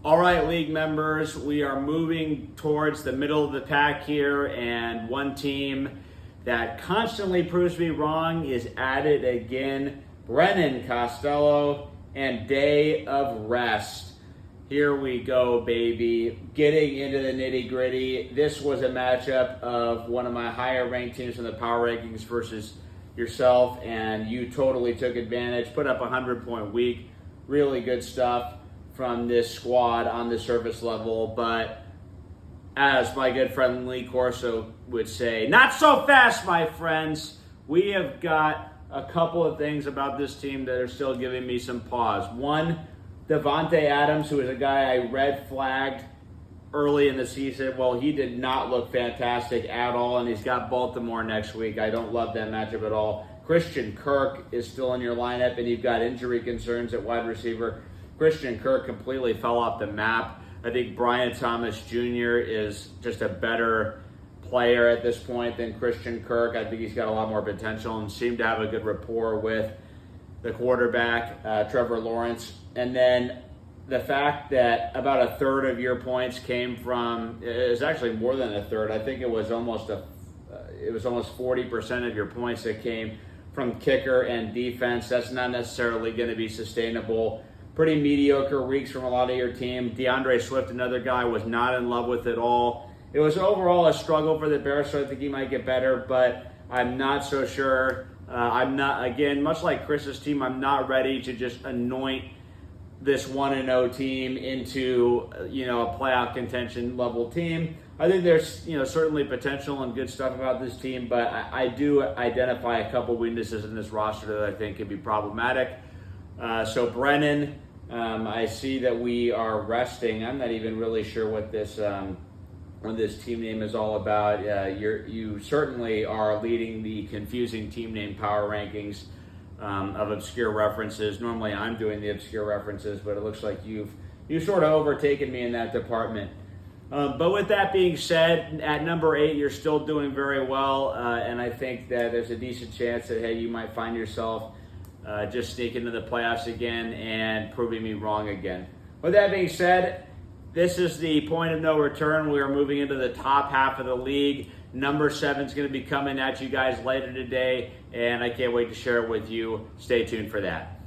All right, league members, we are moving towards the middle of the pack here, and one team that constantly proves me wrong is at it again. Brennan Costello and Day of Rest. Here we go, baby. Getting into the nitty gritty. This was a matchup of one of my higher ranked teams in the power rankings versus yourself, and you totally took advantage. Put up a 100-point week. Really good stuff from this squad on the surface level, but as my good friend Lee Corso would say, not so fast, my friends. We have got a couple of things about this team that are still giving me some pause. One, Davante Adams, who is a guy I red flagged early in the season. Well, he did not look fantastic at all, and he's got Baltimore next week. I don't love that matchup at all. Christian Kirk is still in your lineup, and you've got injury concerns at wide receiver. Christian Kirk completely fell off the map. I think Brian Thomas Jr. is just a better player at this point than Christian Kirk. I think he's got a lot more potential and seemed to have a good rapport with the quarterback, Trevor Lawrence. And then the fact that about a third of your points came from, it was actually more than a third. I think it was almost 40% of your points that came from kicker and defense. That's not necessarily going to be sustainable. Pretty mediocre weeks from a lot of your team. DeAndre Swift, another guy, was not in love with it all. It was overall a struggle for the Bears, so I think he might get better, but I'm not so sure. I'm not, again, much like Chris's team, I'm not ready to just anoint this 1-0 team into, a playoff contention level team. I think there's, certainly potential and good stuff about this team, but I do identify a couple weaknesses in this roster that I think could be problematic. So Brennan, I see that we are resting. I'm not even really sure what this team name is all about. You certainly are leading the confusing team name power rankings of obscure references. Normally I'm doing the obscure references, but it looks like you've sort of overtaken me in that department. But with that being said, at number 8, you're still doing very well, and I think that there's a decent chance that, hey, you might find yourself just sneaking into the playoffs again and proving me wrong again. With that being said, this is the point of no return. We are moving into the top half of the league. Number 7 is going to be coming at you guys later today, and I can't wait to share it with you. Stay tuned for that.